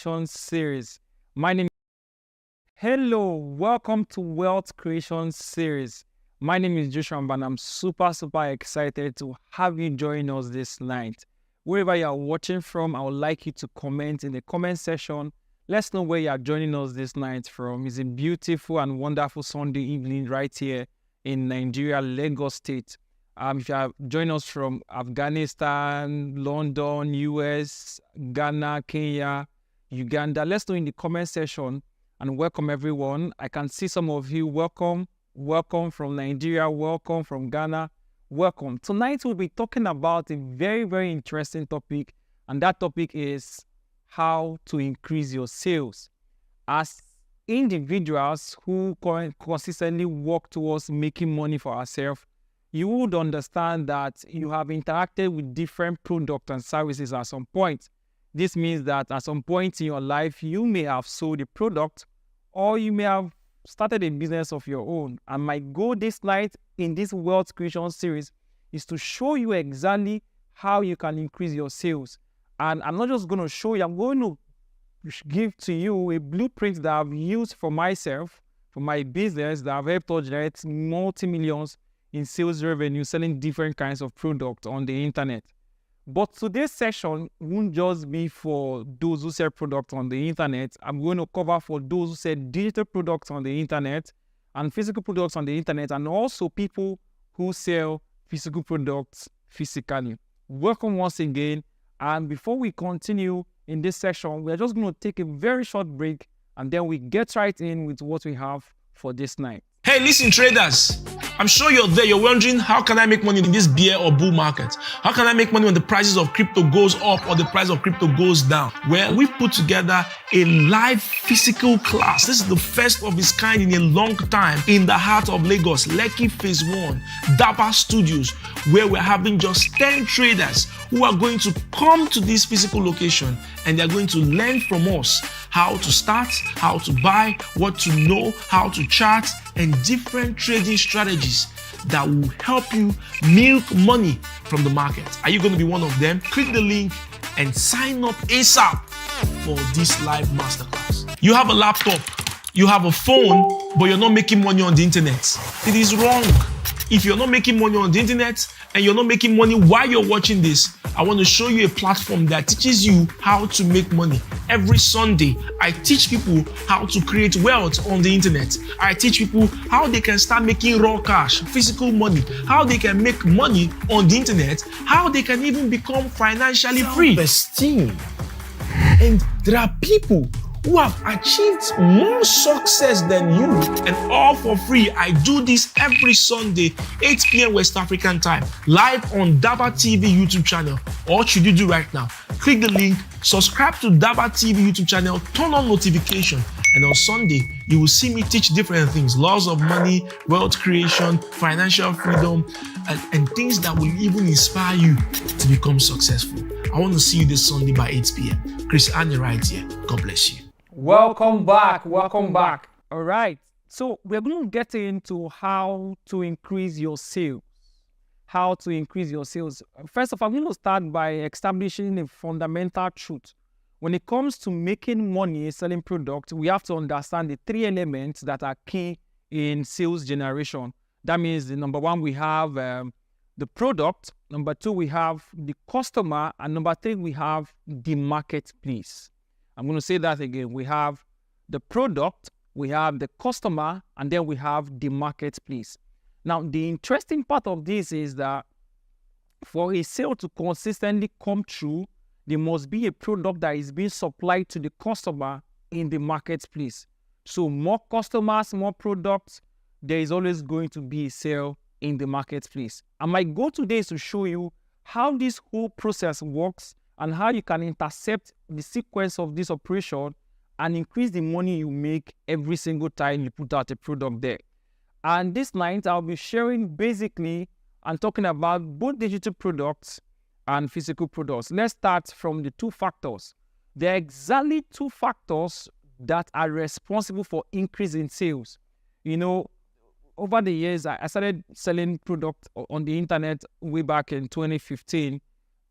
Creation Series. My name Hello, welcome to Wealth Creation Series. My name is Joshua and I'm super excited to have you join us this night. Wherever you are watching from, I would like you to comment in the comment section. Let's know where you are joining us this night from. It's a beautiful and wonderful Sunday evening right here in Nigeria, Lagos State. If you have joined us from Afghanistan, London, US, Ghana, Kenya, Uganda, let's know in the comment section and welcome everyone. I can see some of you. Welcome from Nigeria, welcome from Ghana, welcome. Tonight we'll be talking about a very interesting topic, and that topic is how to increase your sales. As individuals who consistently work towards making money for ourselves, you would understand that you have interacted with different products and services at some point. This means that at some point in your life, you may have sold a product or you may have started a business of your own. And my goal this night in this Wealth Creation Series is to show you exactly how you can increase your sales. And I'm not just going to show you, I'm going to give to you a blueprint that I've used for myself, for my business, that I've helped to generate multi-millions in sales revenue, selling different kinds of products on the internet. But today's session won't just be for those who sell products on the internet. I'm going to cover for those who sell digital products on the internet and physical products on the internet, and also people who sell physical products physically. Welcome once again. And before we continue in this session, we're just going to take a very short break and then we get right in with what we have for this night. Hey, listen, traders. I'm sure you're there. You're wondering, how can I make money in this bear or bull market? How can I make money when the prices of crypto goes up or the price of crypto goes down? Well, we've put together a live physical class. This is the first of its kind in a long time in the heart of Lagos, Lekki Phase 1, DABA Studios, where we're having just 10 traders who are going to come to this physical location and they're going to learn from us how to start, how to buy, what to know, how to chart, and different trading strategies that will help you milk money from the market. Are you going to be one of them? Click the link and sign up ASAP for this live masterclass. You have a laptop, you have a phone, but you're not making money on the internet. It is wrong. If you're not making money on the internet and you're not making money while you're watching this, I want to show you a platform that teaches you how to make money. Every Sunday, I teach people how to create wealth on the internet. I teach people how they can start making raw cash, physical money, how they can make money on the internet, how they can even become financially free. Self-esteem. And there are people who have achieved more success than you, and all for free. I do this every Sunday, 8 p.m. West African time, live on DABA TV YouTube channel. What should you do right now? Click the link, subscribe to DABA TV YouTube channel, turn on notification, and on Sunday, you will see me teach different things: laws of money, wealth creation, financial freedom, and things that will even inspire you to become successful. I want to see you this Sunday by 8 p.m. Chris Annie right here. God bless you. Welcome back. All right. So we're going to get into how to increase your sales. First of all, I'm going to start by establishing a fundamental truth. When it comes to making money selling products, we have to understand the three elements that are key in sales generation. That means the number one, we have the product. Number two, we have the customer. And number three, we have the marketplace. I'm going to say that again. We have the product, we have the customer, and then we have the marketplace. Now, the interesting part of this is that for a sale to consistently come through, there must be a product that is being supplied to the customer in the marketplace. So more customers, more products, there is always going to be a sale in the marketplace. And my goal today is to show you how this whole process works and how you can intercept the sequence of this operation and increase the money you make every single time you put out a product there. And this night, I'll be sharing basically and talking about both digital products and physical products. Let's start from the two factors. There are exactly two factors that are responsible for increase in sales. You know, over the years, I started selling products on the internet way back in 2015.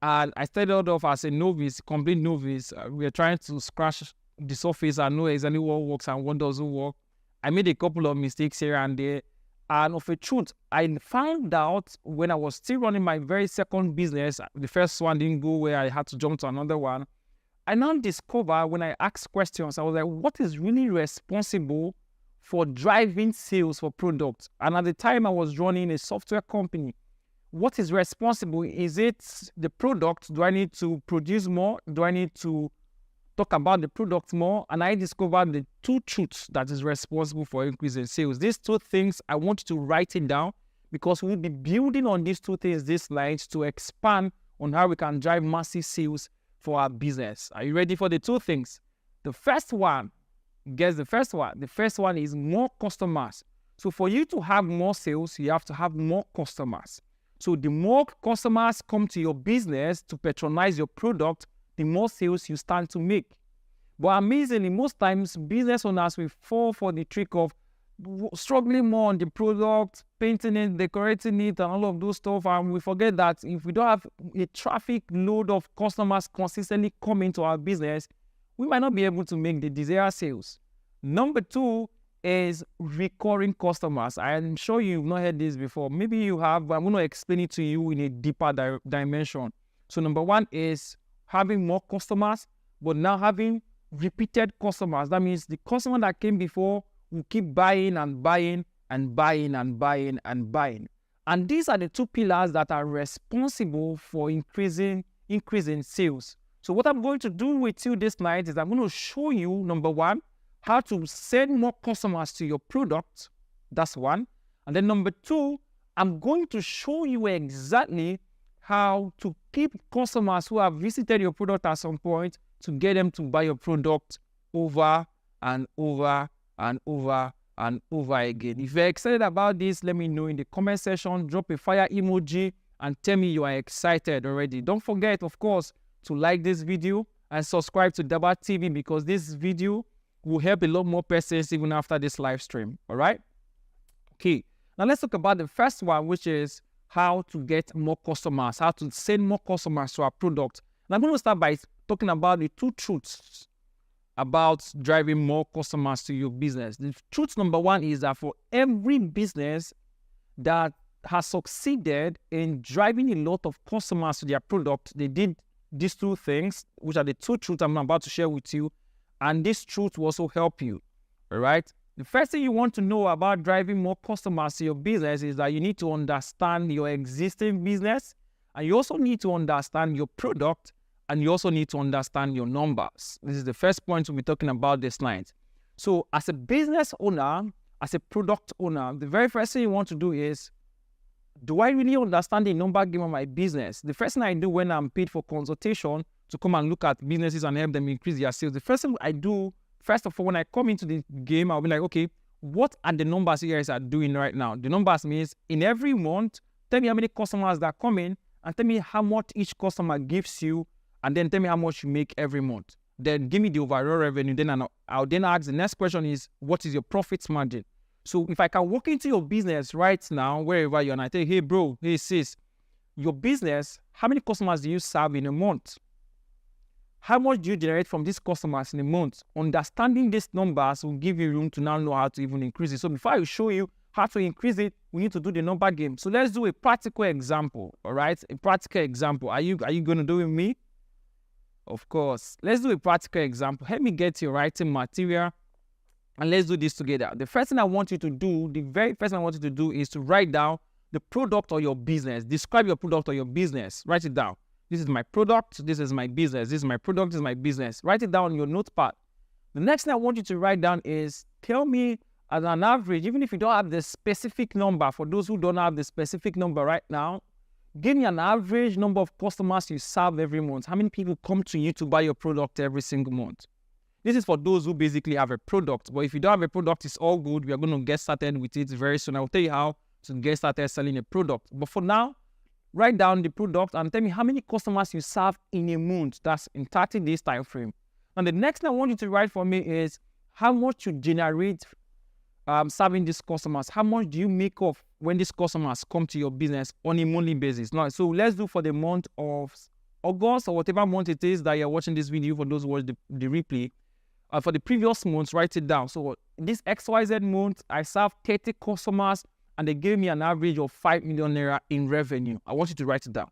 And I started off as a novice, complete novice. We were trying to scratch the surface and know exactly what works and what doesn't work. I made a couple of mistakes here and there. And of a truth, I found out when I was still running my very second business, the first one didn't go where I had to jump to another one. I now discover when I ask questions, I was like, what is really responsible for driving sales for products? And at the time I was running a software company. What is responsible? Is it the product? Do I need to produce more? Do I need to talk about the product more? And I discovered the two truths that is responsible for increasing sales. These two things, I want you to write it down because we'll be building on these two things this night to expand on how we can drive massive sales for our business. Are you ready for the two things? The first one, guess the first one. The first one is more customers. So for you to have more sales, you have to have more customers. So the more customers come to your business to patronize your product, the more sales you stand to make. But amazingly, most times business owners will fall for the trick of struggling more on the product, painting it, decorating it, and all of those stuff. And we forget that if we don't have a traffic load of customers consistently coming to our business, we might not be able to make the desired sales. Number two is recurring customers. I am sure you've not heard this before. Maybe you have, but I'm going to explain it to you in a deeper dimension. So number one is having more customers, but now having repeated customers. That means the customer that came before will keep buying and buying and buying and buying and buying. And these are the two pillars that are responsible for increasing sales. So what I'm going to do with you this night is I'm going to show you, number one, how to send more customers to your product. That's one. And then number two, I'm going to show you exactly how to keep customers who have visited your product at some point to get them to buy your product over and over and over and over again. If you're excited about this, let me know in the comment section. Drop a fire emoji and tell me you are excited already. Don't forget, of course, to like this video and subscribe to DABA TV because this video will help a lot more persons even after this live stream. All right? Okay. Now let's talk about the first one, which is how to get more customers, how to send more customers to our product. And I'm going to start by talking about the two truths about driving more customers to your business. The truth number one is that for every business that has succeeded in driving a lot of customers to their product, they did these two things, which are the two truths I'm about to share with you. And this truth will also help you. All right? The first thing you want to know about driving more customers to your business is that you need to understand your existing business, and you also need to understand your product, and you also need to understand your numbers. This is the first point we'll be talking about this night. So as a business owner, as a product owner, the very first thing you want to do is, do I really understand the number game of my business? The first thing I do when I'm paid for consultation to come and look at businesses and help them increase their sales, the first thing I do, first of all, when I come into the game, I'll be like, okay, what are the numbers you guys are doing right now? The numbers means in every month, tell me how many customers that come in and tell me how much each customer gives you, and then tell me how much you make every month. Then give me the overall revenue. Then I'll then ask the next question is, what is your profit margin? So if I can walk into your business right now, wherever you're, and I tell you, hey bro, hey sis, your business, how many customers do you serve in a month? How much do you generate from these customers in a month? Understanding these numbers will give you room to now know how to even increase it. So before I show you how to increase it, we need to do the number game. So let's do a practical example, all right? A practical example. Are you going to do it with me? Of course. Let's do a practical example. Help me get your writing material and let's do this together. The first thing I want you to do, the very first thing I want you to do is to write down the product or your business. Describe your product or your business. Write it down. This is my product. This is my business. This is my product. This is my business. Write it down on your notepad. The next thing I want you to write down is tell me as an average, even if you don't have the specific number, for those who don't have the specific number right now, give me an average number of customers you serve every month. How many people come to you to buy your product every single month? This is for those who basically have a product. But if you don't have a product, it's all good. We are going to get started with it very soon. I'll tell you how to get started selling a product. But for now, write down the product and tell me how many customers you serve in a month. That's in 30 days time frame. And the next thing I want you to write for me is how much you generate serving these customers. How much do you make off when these customers come to your business on a monthly basis? Now, so let's do for the month of August or whatever month it is that you're watching this video, for those who watch the replay. for the previous month, write it down. So this XYZ month, I served 30 customers and they gave me an average of 5 million naira in revenue. I want you to write it down.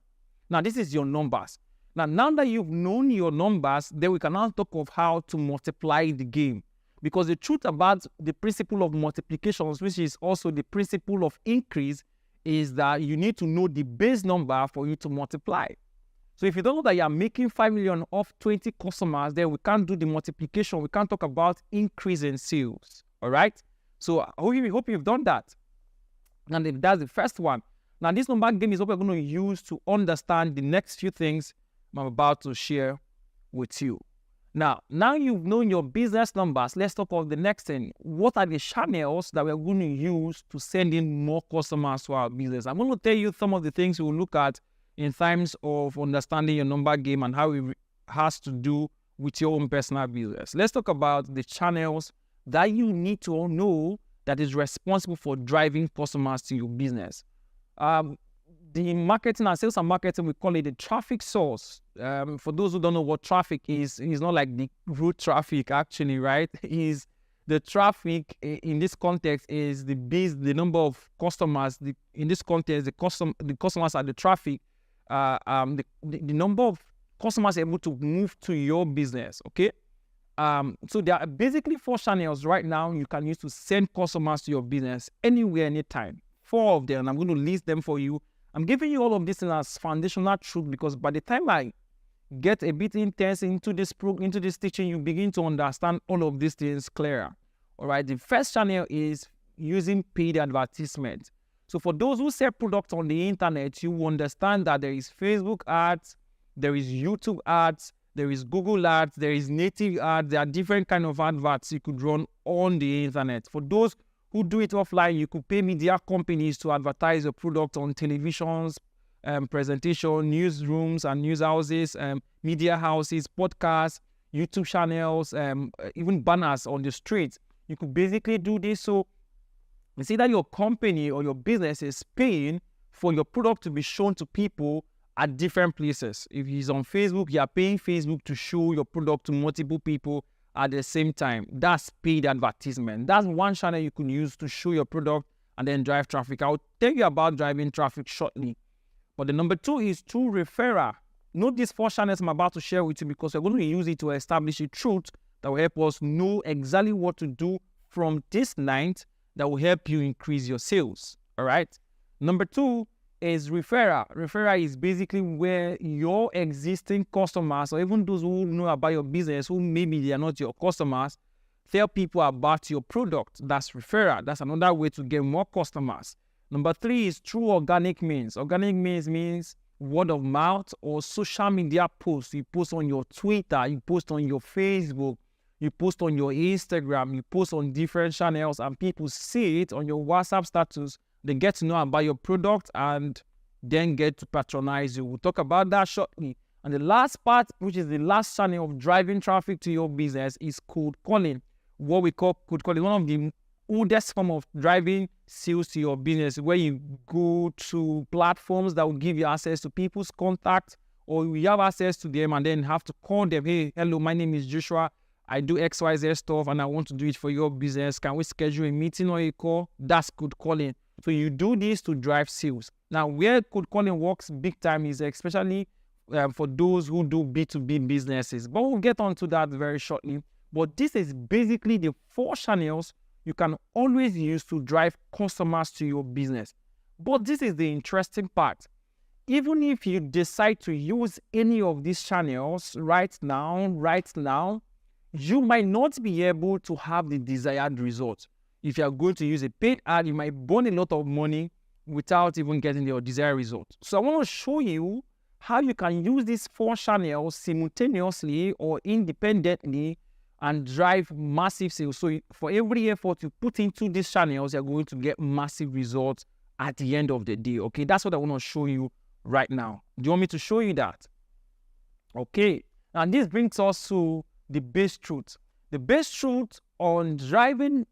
Now, this is your numbers. Now that you've known your numbers, then we can now talk of how to multiply the game. Because the truth about the principle of multiplications, which is also the principle of increase, is that you need to know the base number for you to multiply. So if you don't know that you are making 5 million off 20 customers, then we can't do the multiplication. We can't talk about increase in sales. All right? So I hope you've done that. And if that's the first one. Now, this number game is what we're going to use to understand the next few things I'm about to share with you. Now you've known your business numbers. Let's talk about the next thing. What are the channels that we're going to use to send in more customers to our business? I'm going to tell you some of the things we'll look at in terms of understanding your number game and how it has to do with your own personal business. Let's talk about the channels that you need to know that is responsible for driving customers to your business. The marketing and sales and marketing, we call it the traffic source. For those who don't know what traffic is, it's not like the road traffic actually, right? Is the traffic in this context is the number of customers. In this context, the customers are the traffic. The number of customers able to move to your business. Okay. So there are basically 4 channels right now you can use to send customers to your business anywhere, anytime. 4 of them. I'm going to list them for you. I'm giving you all of this as foundational truth because by the time I get a bit intense into this teaching, you begin to understand all of these things clearer. All right. The first channel is using paid advertisement. So for those who sell products on the internet, you understand that there is Facebook ads, there is YouTube ads, there is Google ads, there is native ads. There are different kind of adverts you could run on the internet. For those who do it offline, you could pay media companies to advertise your product on televisions, presentation, newsrooms and news houses, media houses, podcasts, YouTube channels, even banners on the streets. You could basically do this. So you see that your company or your business is paying for your product to be shown to people at different places. If it's on Facebook, you are paying Facebook to show your product to multiple people at the same time. That's paid advertisement. That's one channel you can use to show your product and then drive traffic. I'll tell you about driving traffic shortly. But the number 2 is through referral. Note these 4 channels I'm about to share with you because we're going to use it to establish a truth that will help us know exactly what to do from this night that will help you increase your sales. All right. Number 2 is referral. Referral is basically where your existing customers or even those who know about your business, who maybe they are not your customers, tell people about your product. That's referral. That's another way to get more customers. Number 3 is through organic means. Organic means word of mouth or social media posts. You post on your Twitter, you post on your Facebook, you post on your Instagram, you post on different channels and people see it on your WhatsApp status. They get to know about your product and then get to patronize you. We'll talk about that shortly. And the last part, which is the last channel of driving traffic to your business, is cold calling. What we call cold calling, one of the oldest form of driving sales to your business, where you go to platforms that will give you access to people's contacts, or you have access to them and then have to call them. Hey, hello, my name is Joshua. I do XYZ stuff and I want to do it for your business. Can we schedule a meeting or a call? That's cold calling. So you do this to drive sales. Now, where cold calling works big time is especially for those who do B2B businesses. But we'll get onto that very shortly. But this is basically the 4 channels you can always use to drive customers to your business. But this is the interesting part. Even if you decide to use any of these channels right now, you might not be able to have the desired result. If you are going to use a paid ad, you might burn a lot of money without even getting your desired result. So I want to show you how you can use these 4 channels simultaneously or independently and drive massive sales. So for every effort you put into these channels, you're going to get massive results at the end of the day. Okay, that's what I want to show you right now. Do you want me to show you that? Okay, and this brings us to the base truth. The base truth on driving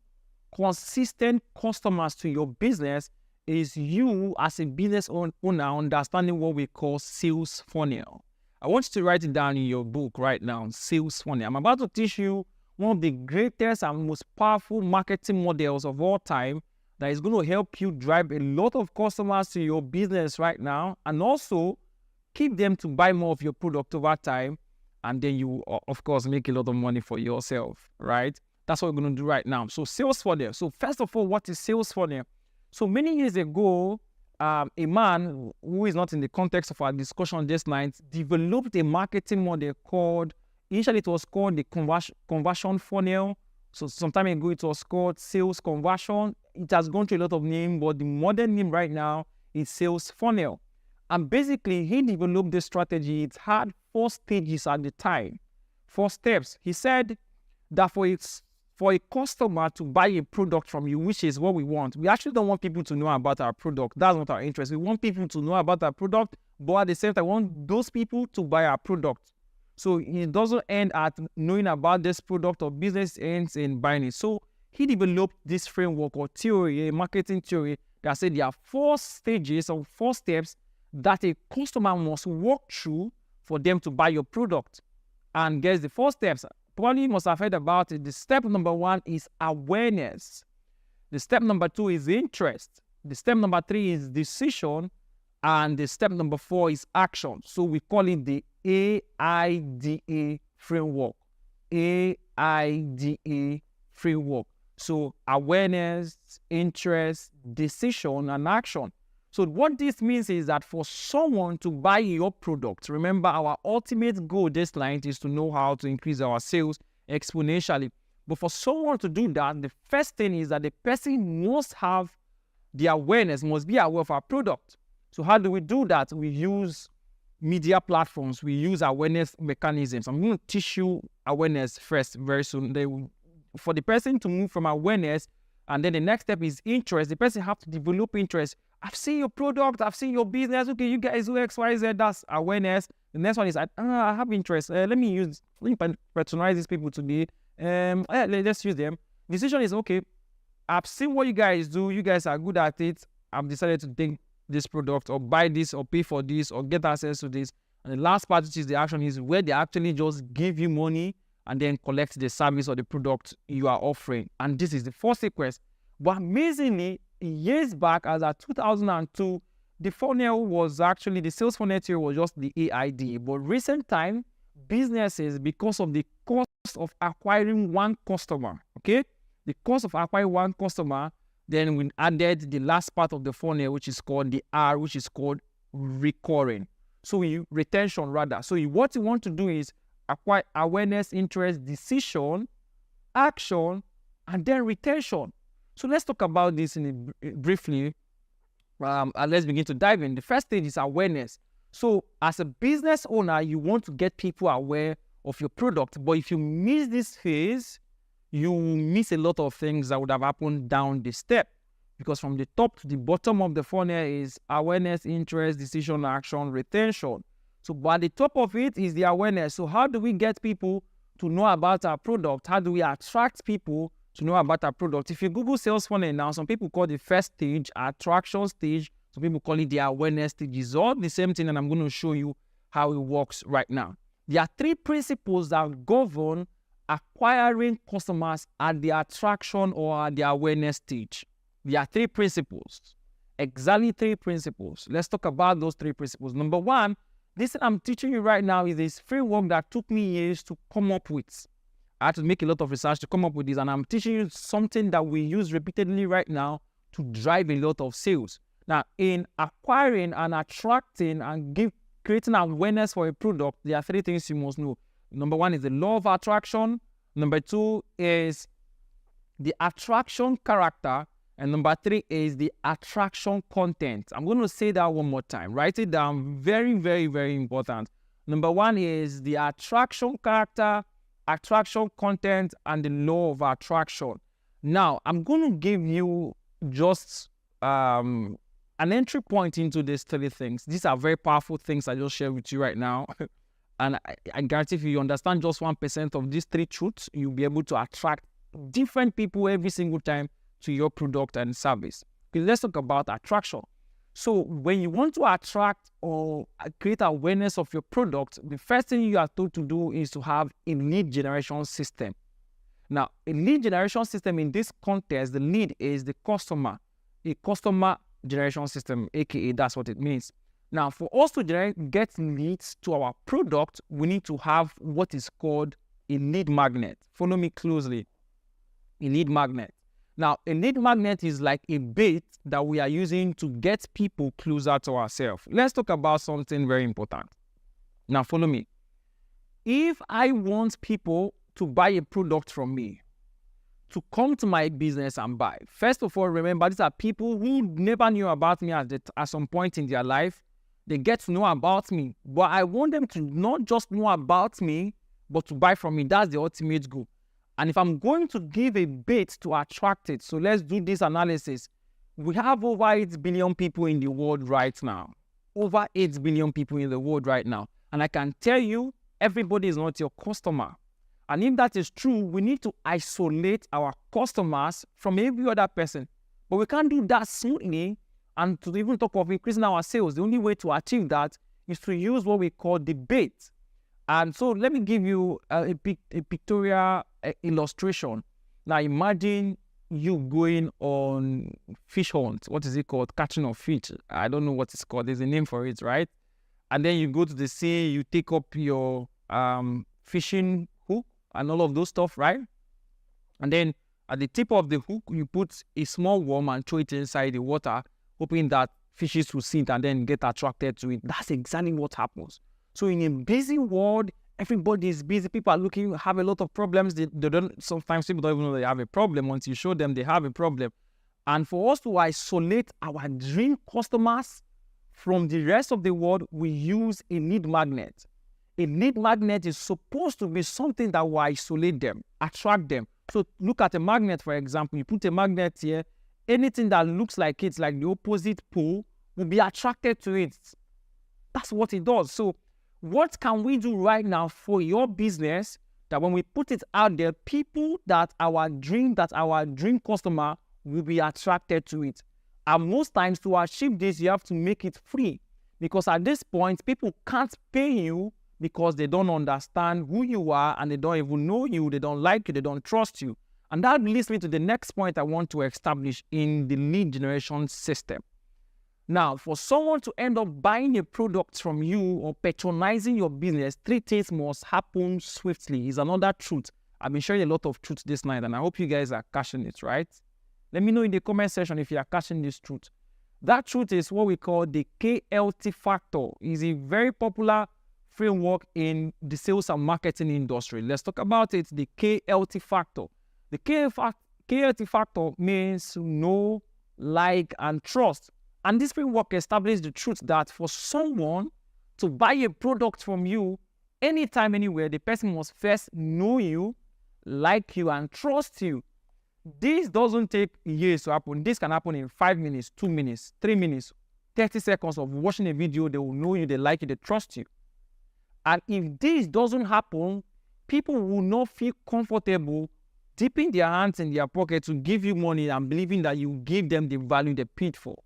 consistent customers to your business is you as a business owner understanding what we call sales funnel. I want you to write it down in your book right now, sales funnel. I'm about to teach you one of the greatest and most powerful marketing models of all time that is going to help you drive a lot of customers to your business right now, and also keep them to buy more of your product over time. And then you, of course, make a lot of money for yourself, right? That's what we're going to do right now. So sales funnel. So first of all, what is sales funnel? So many years ago, a man who is not in the context of our discussion this night developed a marketing model called, initially it was called the conversion funnel. So some time ago, it was called sales conversion. It has gone through a lot of names, but the modern name right now is sales funnel. And basically, he developed this strategy. It had 4 stages at the time, 4 steps. He said that for a customer to buy a product from you, which is what we want, we actually don't want people to know about our product. That's not our interest. We want people to know about our product, but at the same time, we want those people to buy our product. So it doesn't end at knowing about this product or business ends in buying it. So he developed this framework or theory, a marketing theory that said there are 4 stages or 4 steps that a customer must walk through for them to buy your product. And guess the 4 steps, probably you must have heard about it. The step number 1 is awareness. The step number 2 is interest. The step number 3 is decision. And the step number 4 is action. So we call it the AIDA framework. AIDA framework. So awareness, interest, decision, and action. So what this means is that for someone to buy your product, remember our ultimate goal this line is to know how to increase our sales exponentially. But for someone to do that, the first thing is that the person must have the awareness, must be aware of our product. So how do we do that? We use media platforms. We use awareness mechanisms. I'm going to teach you awareness first very soon. For the person to move from awareness, and then the next step is interest. The person has to develop interest. I've seen your product. I've seen your business. Okay, you guys do X, Y, Z. That's awareness. The next one is I have interest. Let me patronize these people today. Let's use them. Decision is okay. I've seen what you guys do. You guys are good at it. I've decided to take this product or buy this or pay for this or get access to this. And the last part, which is the action, is where they actually just give you money and then collect the service or the product you are offering. And this is the 4th sequence. But amazingly, years back, as at 2002, the funnel was actually, the sales funnel theory was just the AID. But recent time, businesses, because of the cost of acquiring one customer, okay? The cost of acquiring one customer, then we added the last part of the funnel, which is called the R, which is called recurring. So retention rather. So what you want to do is acquire awareness, interest, decision, action, and then retention. So let's talk about this briefly. And let's begin to dive in. The first stage is awareness. So as a business owner, you want to get people aware of your product. But if you miss this phase, you miss a lot of things that would have happened down the step. Because from the top to the bottom of the funnel is awareness, interest, decision, action, retention. So but at the top of it is the awareness. So how do we get people to know about our product? How do we attract people to know about our product? If you Google sales funnel now, some people call the first stage attraction stage. Some people call it the awareness stage. It's all the same thing, and I'm going to show you how it works right now. There are 3 principles that govern acquiring customers at the attraction or at the awareness stage. There are 3 principles, exactly 3 principles. Let's talk about those 3 principles. Number 1, this I'm teaching you right now is this framework that took me years to come up with. I had to make a lot of research to come up with this, and I'm teaching you something that we use repeatedly right now to drive a lot of sales. Now, in acquiring and attracting and creating awareness for a product, there are 3 things you must know. Number 1 is the law of attraction. Number 2 is the attraction character. And number 3 is the attraction content. I'm going to say that one more time. Write it down. Very, very, very important. Number 1 is the attraction character, attraction content, and the law of attraction. Now, I'm going to give you just an entry point into these 3 things. These are very powerful things I just shared with you right now. And I guarantee if you understand just 1% of these 3 truths, you'll be able to attract different people every single time to your product and service. Okay, let's talk about attraction. So when you want to attract or create awareness of your product, the first thing you are told to do is to have a lead generation system. Now, a lead generation system in this context, the lead is the customer, a customer generation system, aka that's what it means. Now, for us to get leads to our product, we need to have what is called a lead magnet. Follow me closely. A lead magnet. Now, a lead magnet is like a bait that we are using to get people closer to ourselves. Let's talk about something very important. Now, follow me. If I want people to buy a product from me, to come to my business and buy, first of all, remember, these are people who never knew about me at some point in their life. They get to know about me, but I want them to not just know about me, but to buy from me. That's the ultimate goal. And if I'm going to give a bait to attract it, so let's do this analysis. We have over 8 billion people in the world right now. Over 8 billion people in the world right now. And I can tell you, everybody is not your customer. And if that is true, we need to isolate our customers from every other person. But we can't do that smoothly. And to even talk of increasing our sales, the only way to achieve that is to use what we call the bait. And so let me give you a pictorial illustration. Now imagine you going on fish hunt. What is it called? Catching of fish. I don't know what it's called. There's a name for it, right? And then you go to the sea, you take up your fishing hook and all of those stuff, right? And then at the tip of the hook, you put a small worm and throw it inside the water, hoping that fishes will see it and then get attracted to it. That's exactly what happens. So in a busy world, everybody is busy. People are looking, have a lot of problems. They don't, sometimes people don't even know they have a problem until you show them they have a problem. And for us to isolate our dream customers from the rest of the world, we use a lead magnet. A lead magnet is supposed to be something that will isolate them, attract them. So look at a magnet, for example. You put a magnet here, anything that looks like it's like the opposite pole will be attracted to it. That's what it does. So what can we do right now for your business that when we put it out there, people that our dream customer will be attracted to it? And most times to achieve this, you have to make it free, because at this point, people can't pay you because they don't understand who you are and they don't even know you, they don't like you, they don't trust you. And that leads me to the next point I want to establish in the lead generation system. Now, for someone to end up buying a product from you or patronizing your business, 3 things must happen swiftly. Is another truth. I've been sharing a lot of truth this night, and I hope you guys are catching it, right? Let me know in the comment section if you are catching this truth. That truth is what we call the KLT factor. It's a very popular framework in the sales and marketing industry. Let's talk about it, the KLT factor. The KLT factor means know, like, and trust. And this framework establishes the truth that for someone to buy a product from you, anytime, anywhere, the person must first know you, like you, and trust you. This doesn't take years to happen. This can happen in 5 minutes, 2 minutes, 3 minutes, 30 seconds of watching a video. They will know you, they like you, they trust you. And if this doesn't happen, people will not feel comfortable dipping their hands in their pocket to give you money and believing that you give them the value they paid for.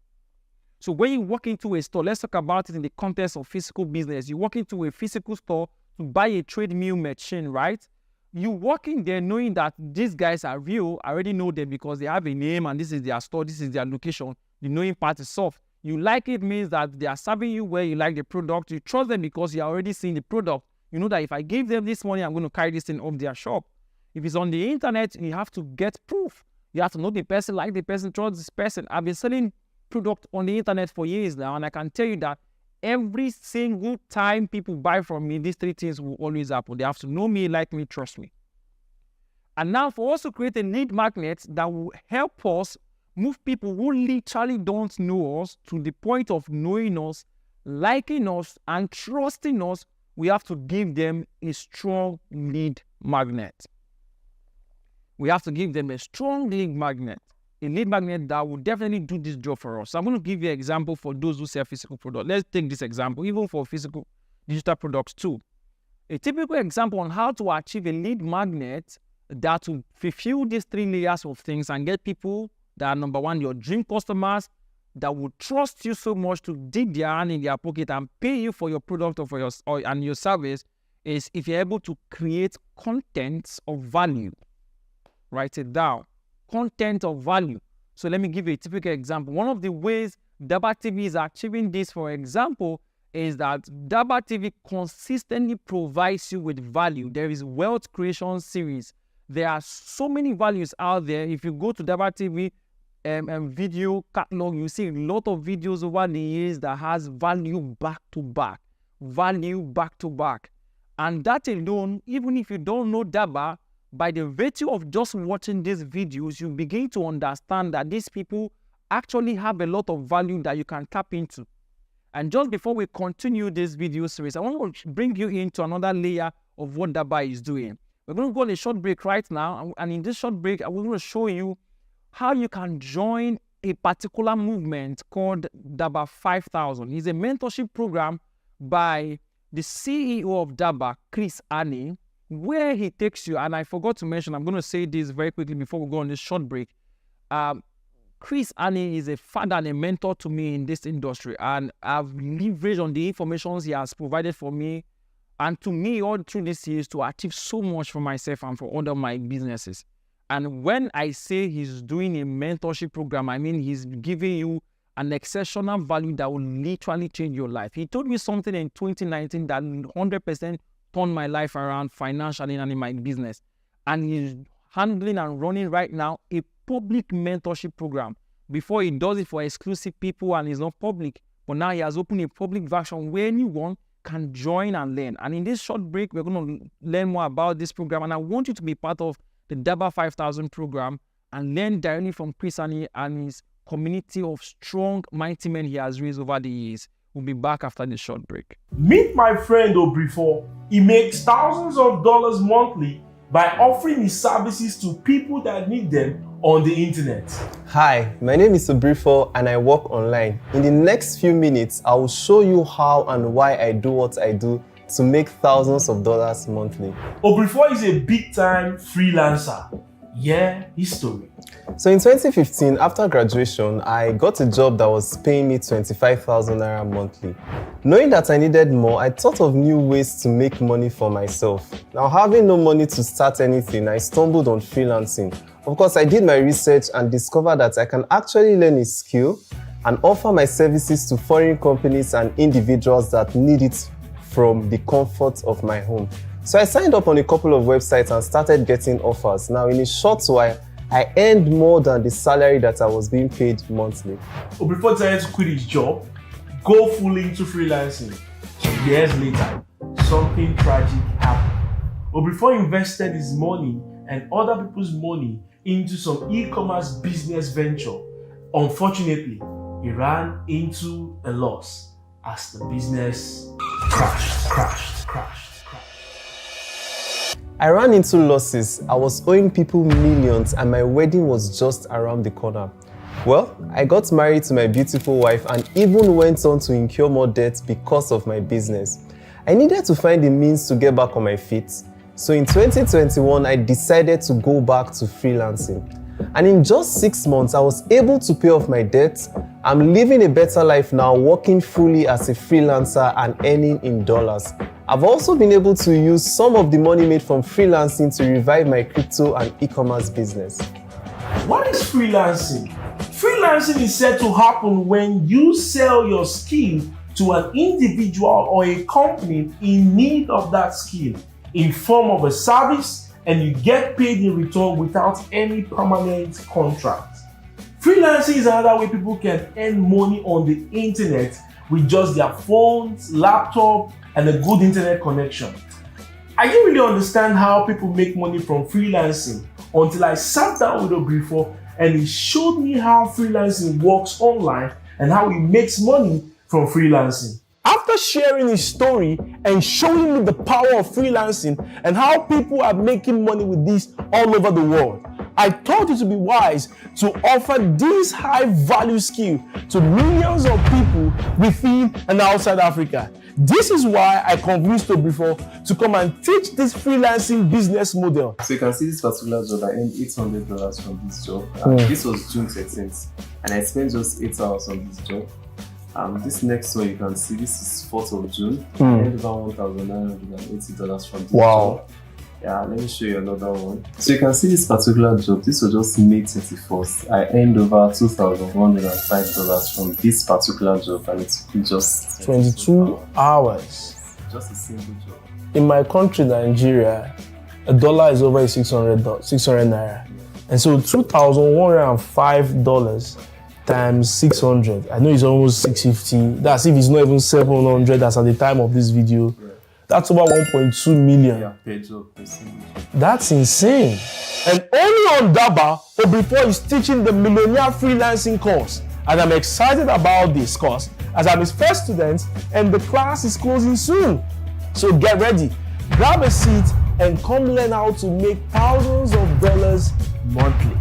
So when you walk into a store, let's talk about it in the context of physical business. You walk into a physical store to buy a treadmill machine, right? You walk in there knowing that these guys are real. I already know them because they have a name and this is their store, this is their location. The knowing part is soft. You like it means that they are serving you well, you like the product. You trust them because you are already seeing the product. You know that if I give them this money, I'm going to carry this thing off their shop. If it's on the internet, you have to get proof. You have to know the person, like the person, trust this person. I've been selling product on the internet for years now, and I can tell you that every single time people buy from me, these 3 things will always happen. They have to know me, like me, trust me. And now for us to create a lead magnet that will help us move people who literally don't know us to the point of knowing us, liking us, and trusting us, we have to give them a strong lead magnet. We have to give them a strong lead magnet. A lead magnet that will definitely do this job for us. So I'm going to give you an example for those who sell physical products. Let's take this example, even for physical digital products too. A typical example on how to achieve a lead magnet that will fulfill these 3 layers of things and get people that are, number 1, your dream customers that will trust you so much to dig their hand in their pocket and pay you for your product or for your service, is if you're able to create content of value. Write it down. Content of value. So let me give you a typical example. One of the ways DABA TV is achieving this, for example, is that DABA TV consistently provides you with value. There is wealth creation series. There are so many values out there. If you go to DABA TV video catalog, you see a lot of videos over the years that has value back to back. Value back to back. And that alone, even if you don't know DABA, by the virtue of just watching these videos, you begin to understand that these people actually have a lot of value that you can tap into. And just before we continue this video series, I want to bring you into another layer of what DABA is doing. We're going to go on a short break right now. And in this short break, I'm going to show you how you can join a particular movement called DABA 5000. It's a mentorship program by the CEO of DABA, Chris Annie, where he takes you, and I forgot to mention, I'm going to say this very quickly before we go on this short break. Chris Annie is a father and a mentor to me in this industry, and I've leveraged on the information he has provided for me and to me all through this years to achieve so much for myself and for other my businesses. And when I say he's doing a mentorship program, I mean he's giving you an exceptional value that will literally change your life. He told me something in 2019 that 100% turned my life around financially and in my business. And he's handling and running right now a public mentorship program. Before he does it for exclusive people and it's not public, but now he has opened a public version where anyone can join and learn. And in this short break, we're going to learn more about this program. And I want you to be part of the DABA 5000 program and learn directly from Chris Annie and his community of strong, mighty men he has raised over the years. We'll be back after this short break. Meet my friend Obrifor. He makes thousands of dollars monthly by offering his services to people that need them on the internet. Hi, my name is Obrifor and I work online. In the next few minutes, I will show you how and why I do what I do to make thousands of dollars monthly. Obrifor is a big-time freelancer. Yeah, his story. So in 2015, after graduation, I got a job that was paying me 25,000 naira monthly. Knowing that I needed more, I thought of new ways to make money for myself. Now, having no money to start anything, I stumbled on freelancing. Of course, I did my research and discovered that I can actually learn a skill and offer my services to foreign companies and individuals that need it from the comfort of my home. So I signed up on a couple of websites and started getting offers. Now, in a short while, I earned more than the salary that I was being paid monthly. Obrifor decided to quit his job, go fully into freelancing. Some years later, something tragic happened. Obrifor invested his money and other people's money into some e-commerce business venture. Unfortunately, he ran into a loss as the business crashed. I ran into losses. I was owing people millions and my wedding was just around the corner. Well, I got married to my beautiful wife and even went on to incur more debt because of my business. I needed to find a means to get back on my feet. So in 2021, I decided to go back to freelancing. And in just 6 months, I was able to pay off my debt. I'm living a better life now, working fully as a freelancer and earning in dollars. I've also been able to use some of the money made from freelancing to revive my crypto and e-commerce business. What is freelancing? Freelancing is said to happen when you sell your skill to an individual or a company in need of that skill in form of a service, and you get paid in return without any permanent contract. Freelancing is another way people can earn money on the internet with just their phones, laptop, and a good internet connection. I didn't really understand how people make money from freelancing until I sat down with Obrifor and he showed me how freelancing works online and how he makes money from freelancing. After sharing his story and showing me the power of freelancing and how people are making money with this all over the world, I thought it would be wise to offer this high-value skill to millions of people within and outside Africa. This is why I convinced Obrifor to come and teach this freelancing business model. So you can see this particular job, I earned $800 from this job. This was June 13th, and I spent just 8 hours on this job. This next one you can see, this is 4th of June. I earned over $1,980 from this job. Yeah, let me show you another one. So you can see this particular job. This was just May 31st. I earned over $2,105 from this particular job, and it took me just 22 hours. Just a single job. In my country, Nigeria, a dollar is over 600 naira. And so $2,105 times 600. I know it's almost 650. That's if it's not even 700. That's at the time of this video. That's over 1.2 million. Yeah, per job. That's insane. And only on DABA, or before he's teaching the Millionaire Freelancing course. And I'm excited about this course as I'm his first student and the class is closing soon. So get ready, grab a seat and come learn how to make thousands of dollars monthly.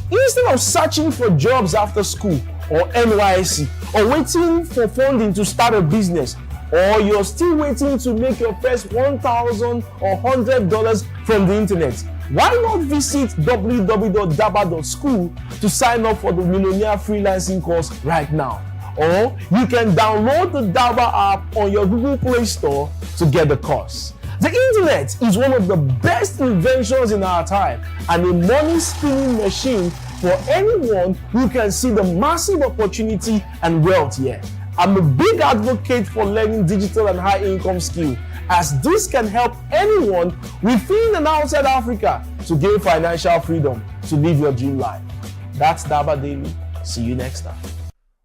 Instead of searching for jobs after school or NYSC or waiting for funding to start a business, or you're still waiting to make your first $1,000 or $100 from the internet, why not visit www.daba.school to sign up for the Millionaire Freelancing course right now? Or you can download the DABA app on your Google Play Store to get the course. The internet is one of the best inventions in our time and a money spinning machine for anyone who can see the massive opportunity and wealth here. I'm a big advocate for learning digital and high income skills, as this can help anyone within and outside Africa to gain financial freedom to live your dream life. That's DABA Daily. See you next time.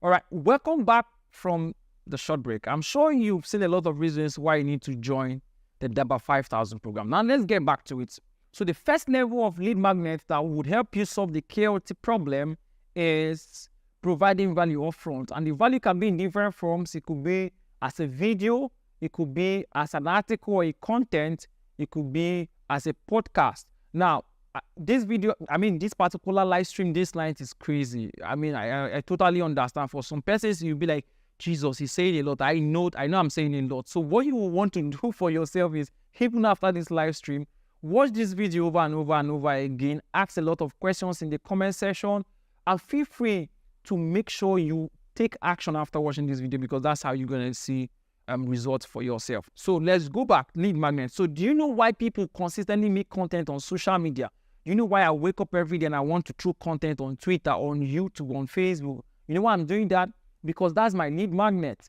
All right, welcome back from the short break. I'm sure you've seen a lot of reasons why you need to join the DABA 5000 program. Now let's get back to it. So the first level of lead magnet that would help you solve the KLT problem is providing value upfront. And the value can be in different forms. It could be as a video, it could be as an article or a content, it could be as a podcast. Now, this particular live stream, this line is crazy. I totally understand. For some persons, you'll be like, Jesus, he's saying a lot. I know I'm saying a lot. So what you will want to do for yourself is, even after this live stream, watch this video over and over and over again, ask a lot of questions in the comment section, and feel free to make sure you take action after watching this video, because that's how you're going to see results for yourself. So let's go back, lead magnet. So do you know why people consistently make content on social media? You know why I wake up every day and I want to throw content on Twitter, on YouTube, on Facebook? You know why I'm doing that? Because that's my lead magnet.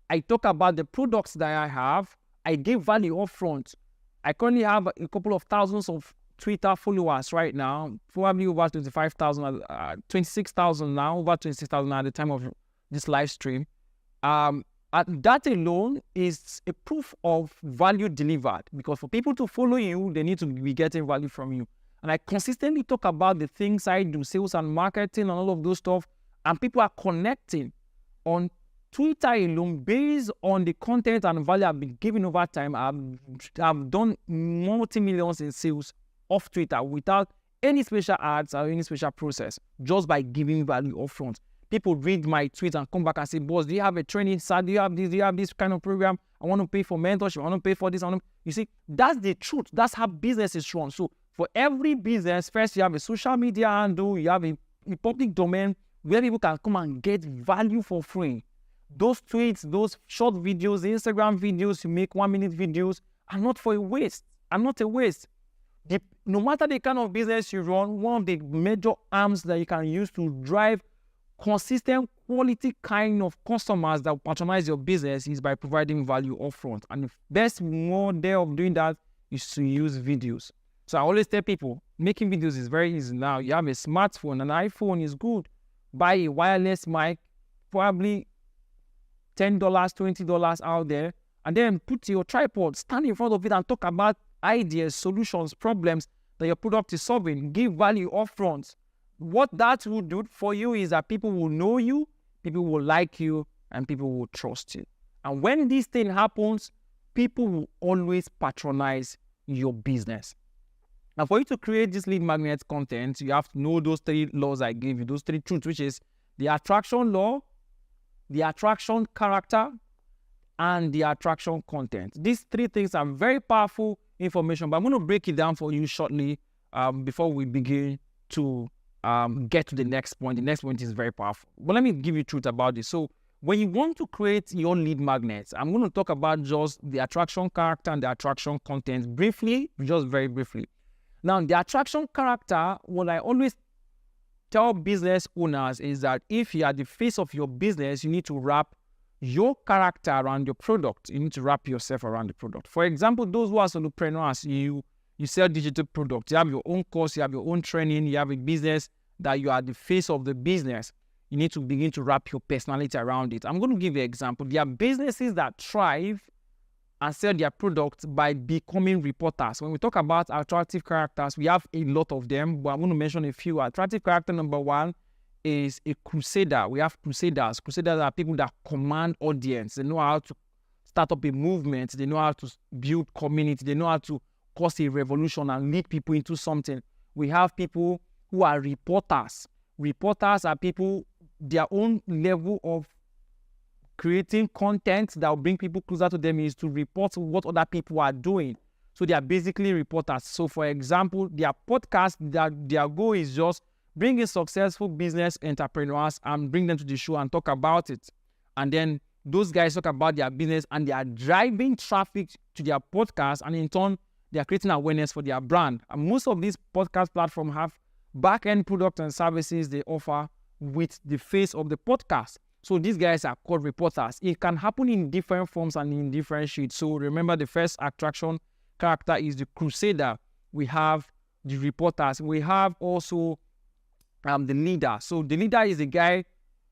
I talk about the products that I have. I give value upfront. I currently have a couple of thousands of Twitter followers right now, probably over 25,000, 26,000 now, over 26,000 at the time of this live stream. That alone is a proof of value delivered, because for people to follow you, they need to be getting value from you. And I consistently talk about the things I do, sales and marketing and all of those stuff, and people are connecting on Twitter alone based on the content and value I've been giving over time. I've done multi-millions in sales off Twitter without any special ads or any special process, just by giving value upfront. People read my tweets and come back and say, boss, do you have a training site? Do you have this kind of program? I want to pay for mentorship. I want to pay for this. You see, that's the truth. That's how business is run. So for every business, first you have a social media handle, you have a public domain where people can come and get value for free. Those tweets, those short videos, Instagram videos, you make 1-minute videos are not for a waste. Are not a waste. No matter the kind of business you run, one of the major arms that you can use to drive consistent quality kind of customers that patronize your business is by providing value upfront. And the best model of doing that is to use videos. So I always tell people, making videos is very easy now. You have a smartphone, an iPhone is good. Buy a wireless mic, probably $10, $20 out there, and then put your tripod, stand in front of it and talk about ideas, solutions, problems that your product is solving. Give value upfront. What that will do for you is that people will know you, people will like you, and people will trust you. And when this thing happens, people will always patronize your business. Now, for you to create this lead magnet content, you have to know those 3 laws I gave you, those 3 truths, which is the attraction law, the attraction character, and the attraction content. These 3 things are very powerful information, but I'm going to break it down for you shortly before we begin to get to the next point. The next point is very powerful. But let me give you truth about this. So when you want to create your lead magnets, I'm going to talk about just the attraction character and the attraction content briefly, just very briefly. Now, the attraction character, what I always tell business owners is that if you are the face of your business, you need to wrap your character around your product. You need to wrap yourself around the product. For example, those who are solopreneurs, you sell digital products. You have your own course, you have your own training, you have a business that you are the face of the business. You need to begin to wrap your personality around it. I'm going to give you an example. There are businesses that thrive and sell their products by becoming reporters. When we talk about attractive characters, we have a lot of them, but I'm going to mention a few. Attractive character number one is a crusader. We have crusaders. Crusaders are people that command audience. They know how to start up a movement. They know how to build community. They know how to cause a revolution and lead people into something. We have people who are reporters. Reporters are people, their own level of creating content that will bring people closer to them is to report what other people are doing. So they are basically reporters. So for example, their podcast, their goal is just bring in successful business entrepreneurs and bring them to the show and talk about it. And then those guys talk about their business and they are driving traffic to their podcast, and in turn, they are creating awareness for their brand. And most of these podcast platforms have back-end products and services they offer with the face of the podcast. So these guys are called reporters. It can happen in different forms and in different shades. So remember, the first attraction character is the crusader. We have the reporters. We have also the leader. So the leader is a guy.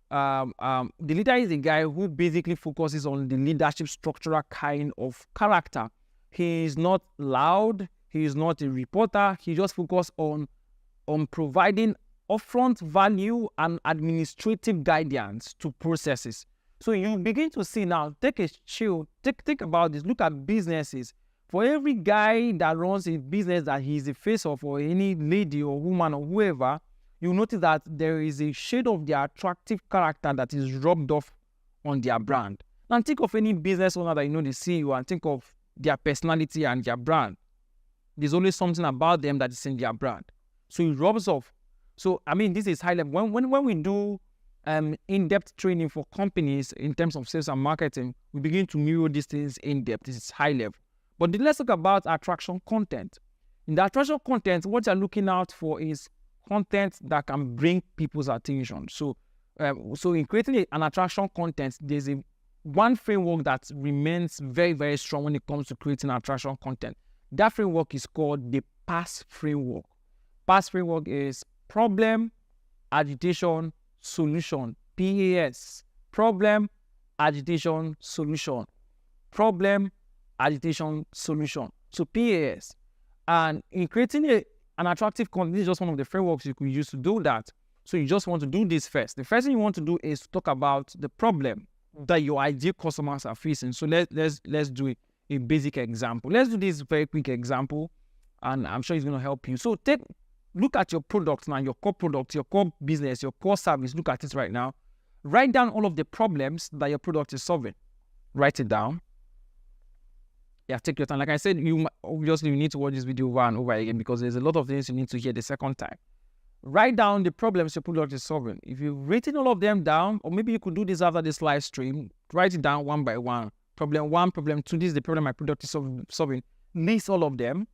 The leader is a guy who basically focuses on the leadership structural kind of character. He is not loud. He is not a reporter. He just focuses on providing upfront value and administrative guidance to processes. So you begin to see now, take a chill, think about this, look at businesses. For every guy that runs a business that he's the face of, or any lady or woman or whoever, you notice that there is a shade of their attractive character that is rubbed off on their brand. Now think of any business owner that you know the CEO and think of their personality and their brand. There's always something about them that is in their brand. So it rubs off. So, I mean, this is high level. When we do in-depth training for companies in terms of sales and marketing, we begin to mirror these things in depth. This is high level. But let's talk about attraction content. In the attraction content, what you're looking out for is content that can bring people's attention. So in creating an attraction content, there's one framework that remains very, very strong when it comes to creating attraction content. That framework is called the PASS framework. PASS framework is problem, agitation, solution. PAS. Problem, agitation, solution. Problem, agitation, solution. So PAS. And in creating an attractive content, this is just one of the frameworks you could use to do that. So you just want to do this first. The first thing you want to do is talk about the problem that your ideal customers are facing. So let's do a basic example. Let's do this very quick example, and I'm sure it's going to help you. So look at your product now, your core product, your core business, your core service. Look at it right now. Write down all of the problems that your product is solving. Write it down. Yeah, take your time. Like I said, you need to watch this video over and over again because there's a lot of things you need to hear the second time. Write down the problems your product is solving. If you've written all of them down, or maybe you could do this after this live stream, write it down one by one. Problem one, problem two, this is the problem my product is solving. List all of them,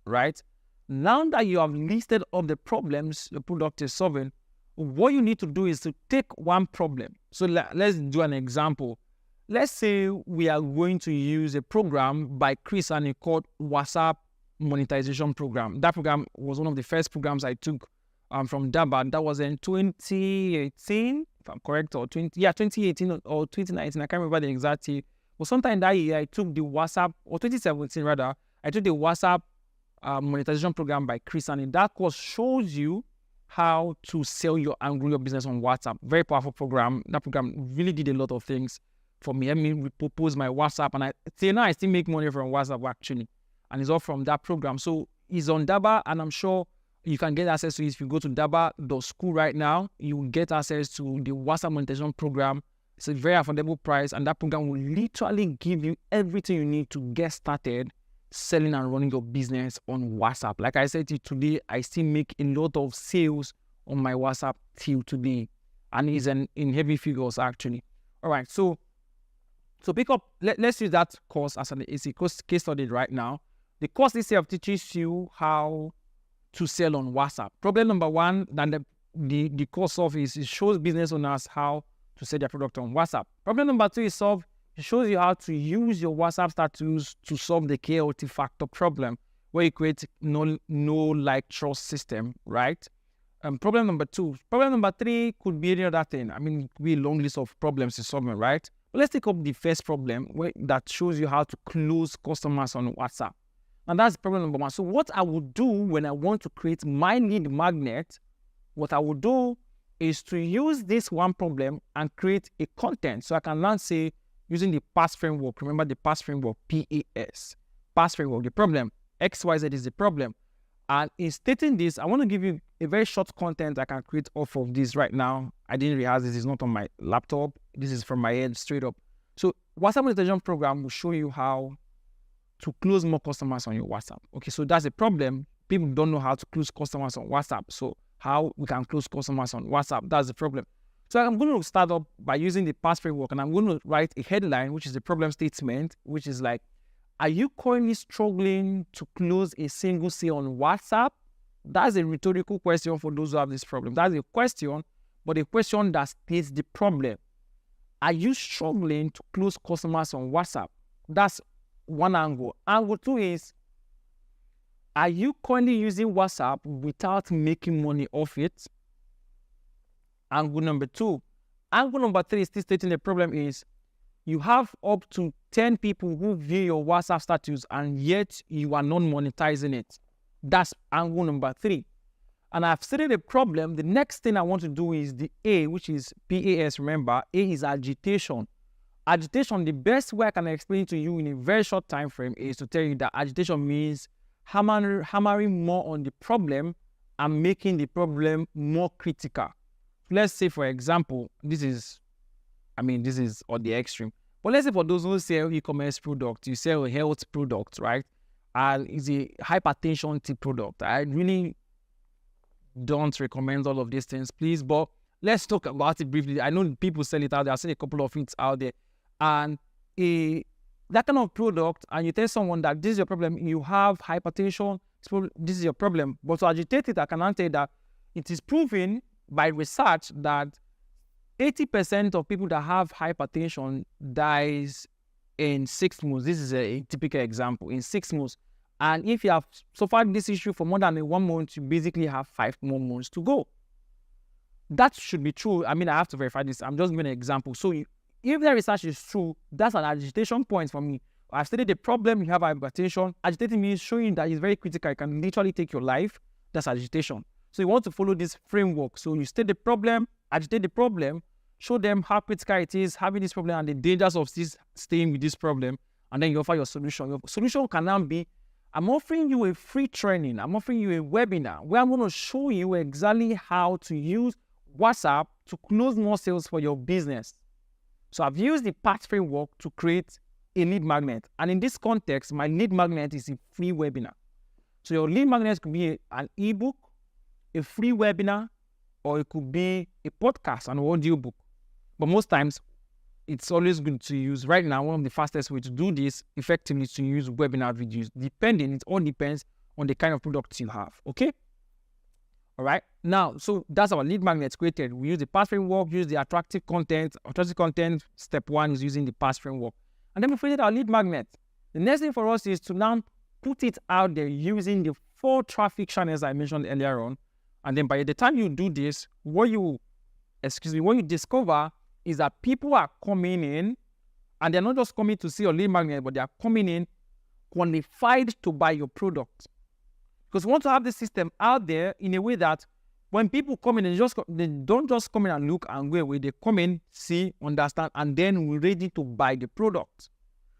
right? Now that you have listed all the problems your product is solving, what you need to do is to take one problem. So let's do an example. Let's say we are going to use a program by Chris and he called WhatsApp monetization program. That program was one of the first programs I took from DABA. That was in 2018, if I'm correct, or 2018 or 2019. I can't remember the exact year. But sometime that year, I took the WhatsApp, or 2017 rather, I took the WhatsApp monetization program by Chris, and in that course shows you how to sell and grow your business on WhatsApp. Very powerful program. That program really did a lot of things for me. I mean, repurpose my WhatsApp, and I still make money from WhatsApp actually, and it's all from that program. So it's on DABA, and I'm sure you can get access to it if you go to daba.school right now. You will get access to the WhatsApp monetization program. It's a very affordable price, and that program will literally give you everything you need to get started selling and running your business on WhatsApp. Like I said to you today, I still make a lot of sales on my WhatsApp till today, and it's in heavy figures actually. All right, so pick up, let's use that course as a case study right now. The course itself teaches you how to sell on WhatsApp. Problem number one that the course solves is it shows business owners how to sell their product on WhatsApp. Problem number two is it shows you how to use your WhatsApp status to solve the KLT factor problem, where you create no like trust system, right? Problem number two. Problem number three could be any other thing. I mean, it could be a long list of problems to solve, right? But let's take up the first problem that shows you how to close customers on WhatsApp. And that's problem number one. So what I would do when I want to create my lead magnet, what I would do is to use this one problem and create a content. So I can now say, using the PASS framework, remember the PASS framework, PAS, PASS framework, the problem, XYZ is the problem. And in stating this, I want to give you a very short content I can create off of this right now. I didn't rehearse this, it's not on my laptop. This is from my head straight up. So WhatsApp monetization program will show you how to close more customers on your WhatsApp. Okay, so that's a problem. People don't know how to close customers on WhatsApp. So how we can close customers on WhatsApp, that's the problem. So I'm going to start up by using the PASS framework, and I'm going to write a headline, which is the problem statement, which is like, are you currently struggling to close a single sale on WhatsApp? That's a rhetorical question for those who have this problem. That's a question, but a question that states the problem. Are you struggling to close customers on WhatsApp? That's one angle. Angle two is, are you currently using WhatsApp without making money off it? Angle number two. Angle number three is still stating the problem is, you have up to 10 people who view your WhatsApp status and yet you are not monetizing it. That's angle number three. And I've stated the problem. The next thing I want to do is the A, which is PAS. Remember, A is agitation. Agitation, the best way I can explain to you in a very short time frame is to tell you that agitation means hammering more on the problem and making the problem more critical. Let's say, for example, this is on the extreme. But let's say for those who sell e-commerce products, you sell a health product, right? And it's a hypertension tip product. I really don't recommend all of these things, please. But let's talk about it briefly. I know people sell it out there. I've seen a couple of it out there. And that kind of product, and you tell someone that this is your problem, you have hypertension, this is your problem. But to agitate it, I can tell you that it is proven by research that 80% of people that have hypertension dies in 6 months. This is a typical example, in 6 months. And if you have suffered this issue for more than 1 month, you basically have 5 more months to go. That should be true. I mean, I have to verify this. I'm just giving an example. So if the research is true, that's an agitation point for me. I've stated the problem, you have hypertension. Agitating means showing that it's very critical. It can literally take your life. That's agitation. So you want to follow this framework. So you state the problem, agitate the problem, show them how critical it is, having this problem and the dangers of staying with this problem, and then you offer your solution. Your solution can now be, I'm offering you a free training, I'm offering you a webinar where I'm going to show you exactly how to use WhatsApp to close more sales for your business. So I've used the PASS framework to create a lead magnet. And in this context, my lead magnet is a free webinar. So your lead magnet could be an ebook, a free webinar, or it could be a podcast, an audio book. But most times, it's always good to use, right now, one of the fastest ways to do this effectively is to use webinar videos. It all depends on the kind of products you have, okay? All right, now, so that's our lead magnet created. We use the PASS framework, use the attractive content. Attractive content, step one is using the PASS framework. And then we created our lead magnet. The next thing for us is to now put it out there using the 4 traffic channels I mentioned earlier on. And then by the time you do this, what you discover is that people are coming in, and they're not just coming to see your lead magnet, but they are coming in qualified to buy your product. Because we want to have the system out there in a way that when people come in, they don't just come in and look and go away. They come in, see, understand, and then we're ready to buy the product.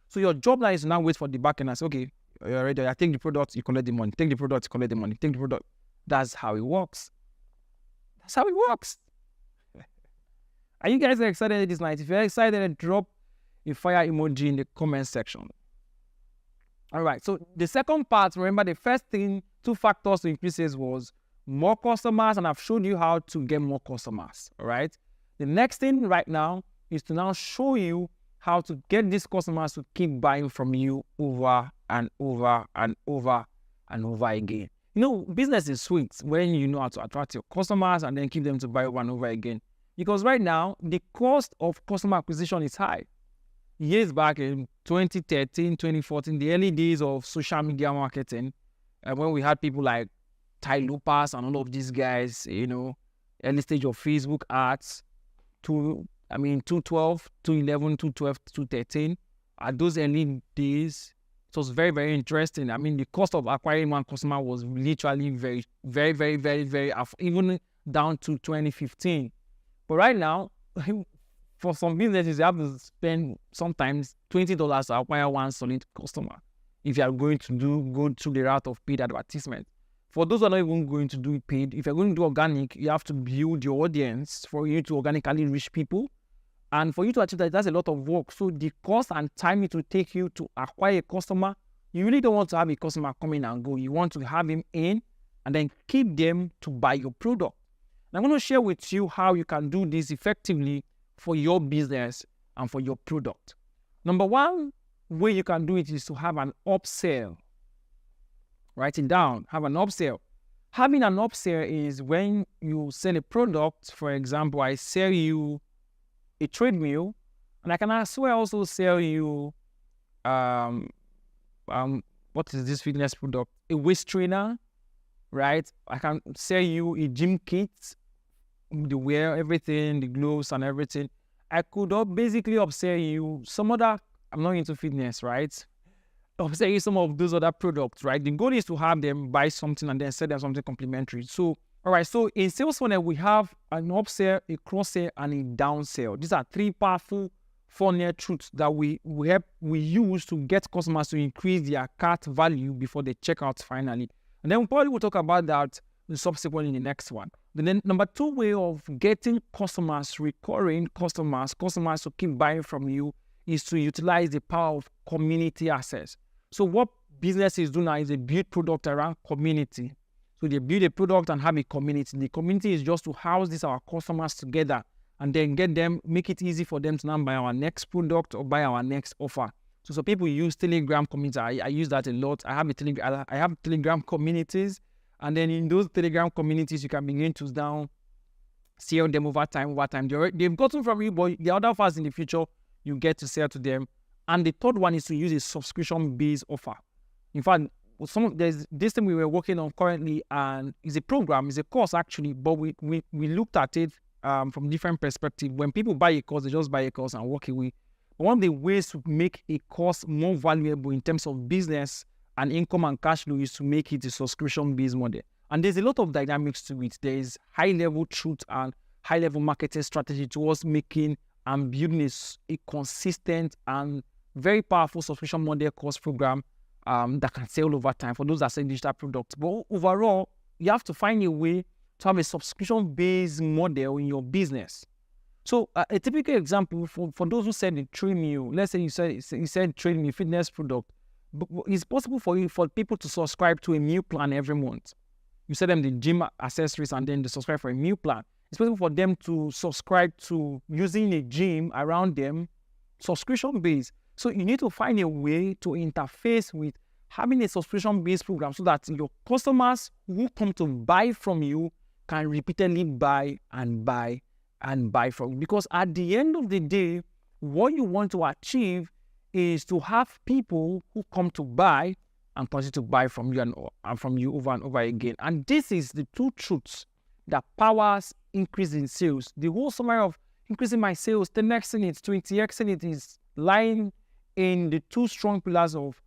So your job now is to now wait for the back end and say, okay, you're ready. I take the product, you collect the money. Take the product, you collect the money. Take the product. That's how it works. That's how it works. Are you guys excited this night? If you're excited, drop a fire emoji in the comment section. All right, so the second part, remember the first thing, 2 factors to increase sales was more customers, and I've shown you how to get more customers, all right? The next thing right now is to now show you how to get these customers to keep buying from you over and over and over and over again. You know, business is sweet when you know how to attract your customers and then keep them to buy over and over again. Because right now, the cost of customer acquisition is high. Years back in 2013, 2014, the early days of social media marketing, when we had people like Ty Lopez and all of these guys, you know, early stage of Facebook ads, 212, 211, 212, 213. At those early days, it was very, very interesting. I mean, the cost of acquiring one customer was literally very, very, very, very, very, even down to 2015. But right now, for some businesses, you have to spend sometimes $20 to acquire one solid customer if you are going to go through the route of paid advertisement. For those who are not even going to do paid, if you're going to do organic, you have to build your audience for you to organically reach people. And for you to achieve that, that's a lot of work. So the cost and time it will take you to acquire a customer, you really don't want to have a customer come in and go. You want to have him in and then keep them to buy your product. And I'm going to share with you how you can do this effectively for your business and for your product. Number one way you can do it is to have an upsell. Write it down. Have an upsell. Having an upsell is when you sell a product. For example, I sell you a treadmill, and I can as well also sell you what is this fitness product? A waist trainer, right? I can sell you a gym kit, the wear, everything, the gloves and everything. I could basically upsell you some other. I'm not into fitness, right? Upsell you some of those other products, right? The goal is to have them buy something and then sell them something complimentary. So, all right. So in sales funnel, we have an upsell, a cross-sell, and a downsell. These are three powerful funnel truths that we use to get customers to increase their cart value before they check out finally. And then we probably will talk about that subsequently in the next one. Then number two way of getting customers, recurring customers to keep buying from you is to utilize the power of community access. So what businesses do now is they build product around community. So they build a product and have a community. The community is just to house these our customers together and then make it easy for them to now buy our next product or buy our next offer. So people use Telegram community. I use that a lot. I have Telegram communities, and then in those Telegram communities, you can begin to now sell them over time. They've gotten from you, but the other offers in the future, you get to sell to them. And the third one is to use a subscription-based offer. In fact, there's this thing we were working on currently, and it's a program, it's a course actually, but we looked at it from different perspectives. When people buy a course, they just buy a course and walk away. But one of the ways to make a course more valuable in terms of business and income and cash flow is to make it a subscription-based model. And there's a lot of dynamics to it. There is high-level truth and high-level marketing strategy towards making and building a consistent and very powerful subscription model course program that can sell over time for those that sell digital products. But overall, you have to find a way to have a subscription-based model in your business. So a typical example for those who sell the treadmill, let's say you said treadmill fitness product, but it's possible for people to subscribe to a meal plan every month. You sell them the gym accessories and then they subscribe for a meal plan. It's possible for them to subscribe to using a gym around them, subscription-based. So you need to find a way to interface with having a subscription-based program so that your customers who come to buy from you can repeatedly buy and buy and buy from you. Because at the end of the day, what you want to achieve is to have people who come to buy and continue to buy from you and from you over and over again. And this is the two truths that powers increase in sales. The whole summary of increasing my sales, 10xing it, 20xing it is lying in the two strong pillars of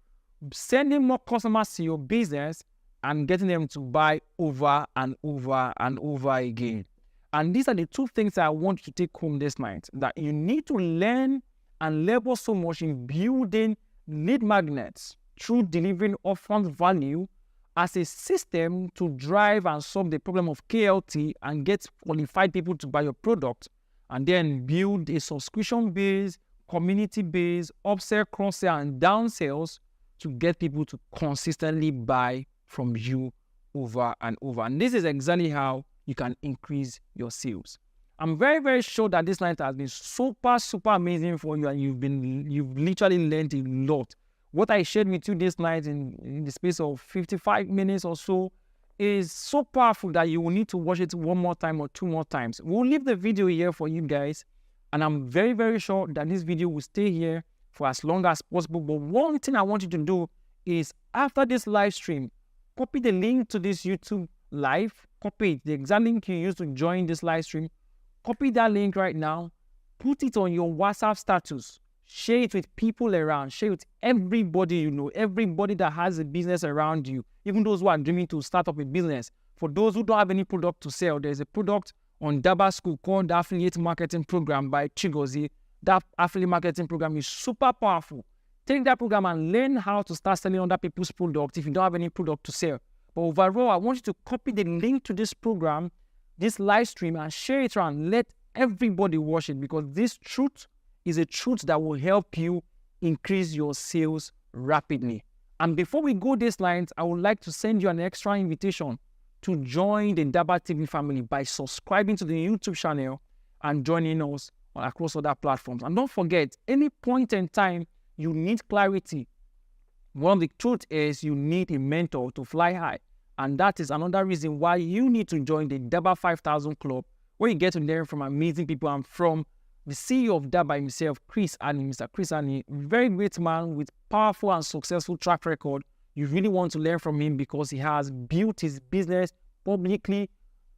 sending more customers to your business and getting them to buy over and over and over again. And these are the two things that I want you to take home this night, that you need to learn and labor so much in building lead magnets through delivering upfront value as a system to drive and solve the problem of KLT and get qualified people to buy your product, and then build a subscription-based, community-based, upsell, cross-sell, and downsales to get people to consistently buy from you over and over. And this is exactly how you can increase your sales. I'm very, very sure that this night has been super, super amazing for you, and you've literally learned a lot. What I shared with you this night in the space of 55 minutes or so is so powerful that you will need to watch it one more time or two more times. We'll leave the video here for you guys, and I'm very, very sure that this video will stay here for as long as possible. But one thing I want you to do is, after this live stream, copy the link to this YouTube live, copy it, the exact link you use to join this live stream, copy that link right now, put it on your WhatsApp status, share it with people around, share it with everybody you know, everybody that has a business around you, even those who are dreaming to start up a business. For those who don't have any product to sell, there's a product on DABA School called the Affiliate Marketing Program by Chigozie. That affiliate marketing program is super powerful. Take that program and learn how to start selling other people's products if you don't have any product to sell. But overall, I want you to copy the link to this program, this live stream, and share it around. Let everybody watch it, because this truth is a truth that will help you increase your sales rapidly. And before we go these lines, I would like to send you an extra invitation to join the DABA TV family by subscribing to the YouTube channel and joining us across other platforms. And don't forget, any point in time you need clarity, one of the truth is you need a mentor to fly high. And that is another reason why you need to join the DABA 5000 Club, where you get to learn from amazing people and from the CEO of DABA himself, Chris Annie, Mr. Chris Annie, very great man with powerful and successful track record. You really want to learn from him because he has built his business publicly,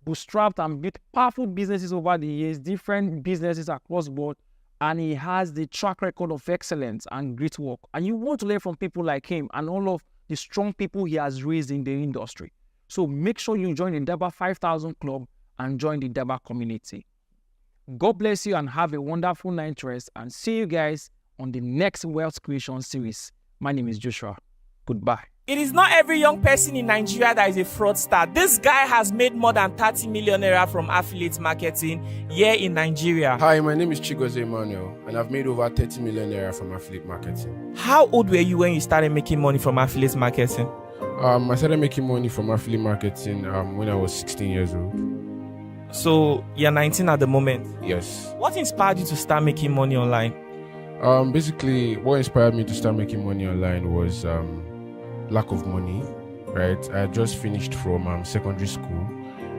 bootstrapped and built powerful businesses over the years, different businesses across the board, and he has the track record of excellence and great work. And you want to learn from people like him and all of the strong people he has raised in the industry. So make sure you join the DABA 5000 Club and join the DABA community. God bless you and have a wonderful night rest, and see you guys on the next Wealth Creation series. My name is Joshua. Goodbye. It is not every young person in Nigeria that is a fraudster. This guy has made more than 30 million naira from affiliate marketing here in Nigeria. Hi, my name is Chigozie Emmanuel, and I've made over 30 million naira from affiliate marketing. How old were you when you started making money from affiliate marketing? I started making money from affiliate marketing when I was 16 years old. So you're 19 at the moment? Yes. What inspired you to start making money online? Basically, what inspired me to start making money online was lack of money, right? I had just finished from secondary school,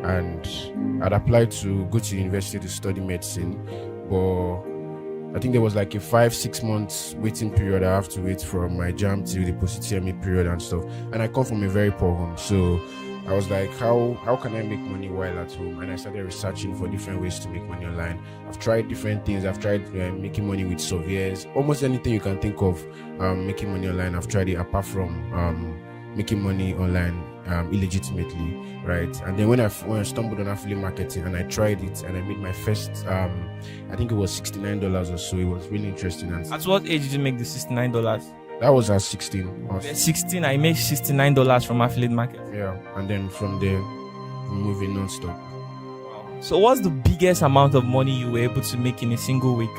and I'd applied to go to university to study medicine, but I think there was like a 5-6 months waiting period. I have to wait from my JAM till the post-UTME period and stuff. And I come from a very poor home, so I was like, how can I make money while at home? And I started researching for different ways to make money online. I've tried different things. I've tried making money with surveys, almost anything you can think of making money online. I've tried it, apart from making money online illegitimately, right? And then when I stumbled on affiliate marketing and I tried it and I made my first, I think it was $69 or so. It was really interesting. And at what age did you make the $69? That was at 16. At 16, I made $69 from affiliate market. Yeah, and then from there, moving non-stop. Wow. So what's the biggest amount of money you were able to make in a single week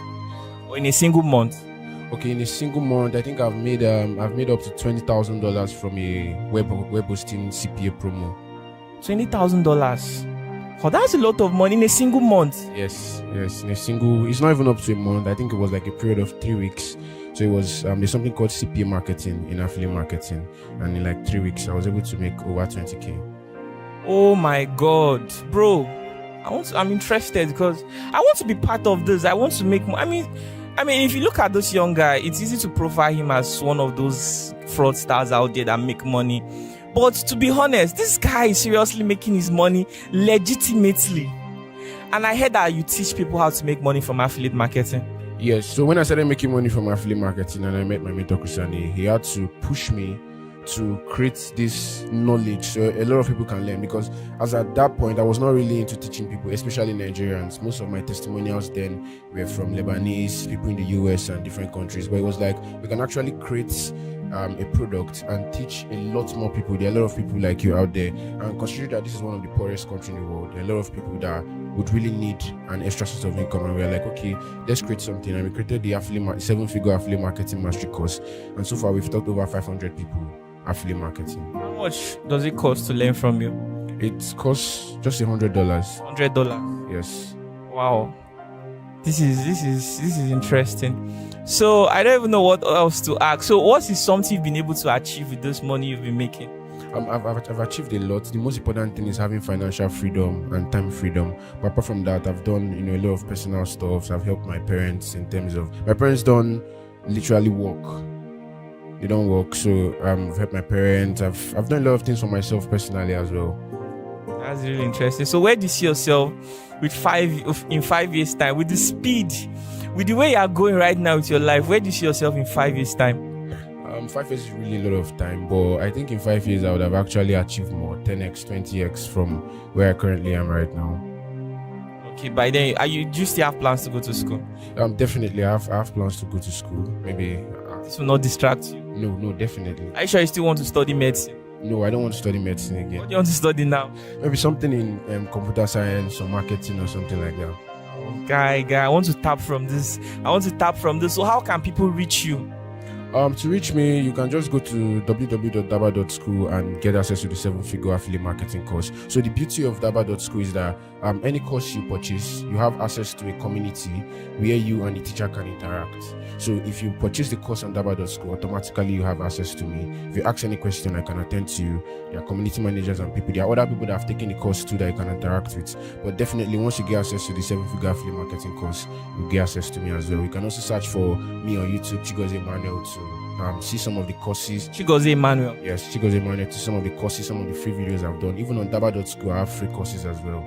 or in a single month? Okay, in a single month, I think I've made up to $20,000 from a web hosting CPA promo. $20,000. Oh, that's a lot of money in a single month. Yes, in a single. It's not even up to a month. I think it was like a period of 3 weeks. So it was there's something called CPA marketing in affiliate marketing, and in like 3 weeks I was able to make over 20K. Oh my God, bro! I'm interested because I want to be part of this. I want to make more. I mean, if you look at this young guy, it's easy to profile him as one of those fraudsters out there that make money. But to be honest, this guy is seriously making his money legitimately. And I heard that you teach people how to make money from affiliate marketing. Yes, so when I started making money from affiliate marketing and I met my mentor Chris Annie, he had to push me to create this knowledge so a lot of people can learn, because as at that point I was not really into teaching people, especially Nigerians. Most of my testimonials then were from Lebanese, people in the US and different countries, but it was like we can actually create a product and teach a lot more people. There are a lot of people like you out there, and consider that this is one of the poorest countries in the world. There are a lot of people that would really need an extra source of income, and we're like, okay, let's create something. And we created the seven-figure affiliate marketing mastery course, and so far we've taught over 500 people affiliate marketing. How much does it cost to learn from you? It costs just $100. $100. Yes. Wow. Wow. This is interesting. So I don't even know what else to ask. So what is something you've been able to achieve with this money you've been making? I've achieved a lot. The most important thing is having financial freedom and time freedom. But apart from that, I've done a lot of personal stuff. I've helped my parents in terms of my parents don't literally work. They don't work, so I've helped my parents. I've done a lot of things for myself personally as well. That's really interesting. So where do you see yourself in 5 years' time? With the speed, with the way you are going right now with your life, where do you see yourself in 5 years' time? 5 years is really a lot of time, but I think in 5 years I would have actually achieved more, 10x, 20x from where I currently am right now. Okay, by then, do you still have plans to go to school? Definitely, I have plans to go to school. Maybe this will not distract you. No, definitely. Are you sure you still want to study medicine? No, I don't want to study medicine again. What do you want to study now? Maybe something in computer science or marketing or something like that. Oh, guy, I want to tap from this. So how can people reach you? To reach me, you can just go to www.daba.school and get access to the 7-figure affiliate marketing course. So the beauty of daba.school is that any course you purchase, you have access to a community where you and the teacher can interact. So if you purchase the course on daba.school, automatically you have access to me. If you ask any question, I can attend to you. There are community managers and people. There are other people that have taken the course too that you can interact with. But definitely, once you get access to the 7-figure affiliate marketing course, you get access to me as well. You can also search for me on YouTube, Chigozie Emmanuel, to see some of the courses. Chigozie Emmanuel. Yes, Chigozie Emmanuel, to some of the courses, some of the free videos I've done. Even on daba.school, I have free courses as well.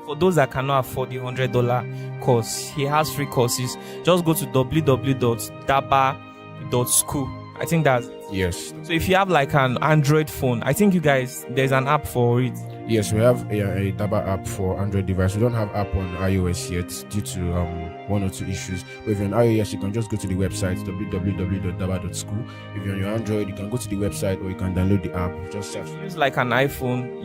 For those that cannot afford the $100 course, he has free courses. Just go to www.daba.school. I think that's it. Yes. So if you have like an Android phone, I think you guys, there's an app for it. Yes, we have a DABA app for Android device. We don't have app on iOS yet due to one or two issues. But if you're on iOS, you can just go to the website www.daba.school. If you're on your Android, you can go to the website or you can download the app. Just search. Use like an iPhone,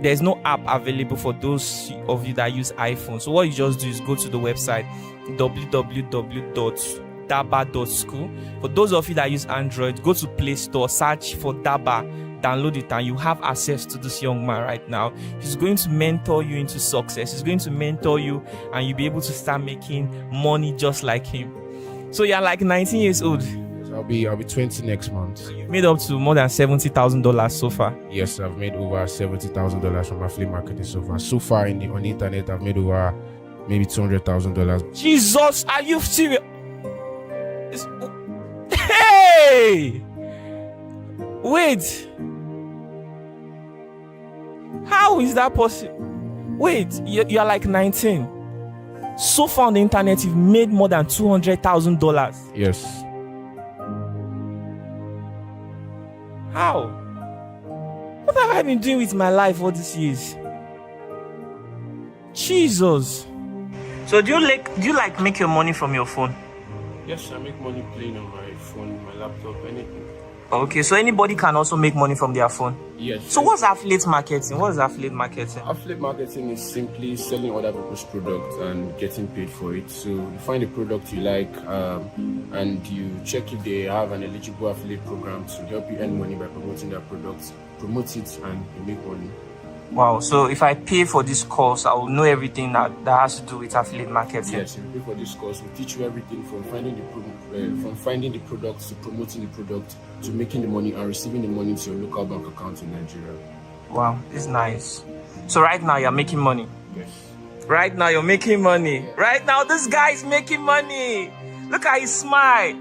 there's no app available for those of you that use iPhone. So what you just do is go to the website www.daba.school. For those of you that use Android, go to Play Store, search for DABA, download it, and you have access to this young man right now. He's going to mentor you into success. He's going to mentor you and you'll be able to start making money just like him. So you're like 19 years old. I'll be 20 next month. You've made up to more than $70,000 so far. Yes, I've made over $70,000 from affiliate marketing so far. So far on the internet, I've made over maybe $200,000. Jesus, are you serious? Hey! Wait. How is that possible? Wait, you're like 19. So far on the internet, you've made more than $200,000. Yes. How? What have I been doing with my life all these years? Jesus. So do you like make your money from your phone? Yes, I make money playing on my phone, my laptop, anything. Okay, so anybody can also make money from their phone? Yes. So what's affiliate marketing? What is affiliate marketing? Affiliate marketing is simply selling other people's products and getting paid for it. So you find a product you like and you check if they have an eligible affiliate program to help you earn money by promoting their products. Promote it and you make money. Wow, so if I pay for this course, I will know everything that has to do with affiliate marketing. Yes, if you pay for this course, we teach you everything from finding the product to promoting the product to making the money and receiving the money to your local bank account in Nigeria. Wow, it's nice. So right now you're making money. Yes. Right now you're making money. Right now this guy is making money. Look at his smile.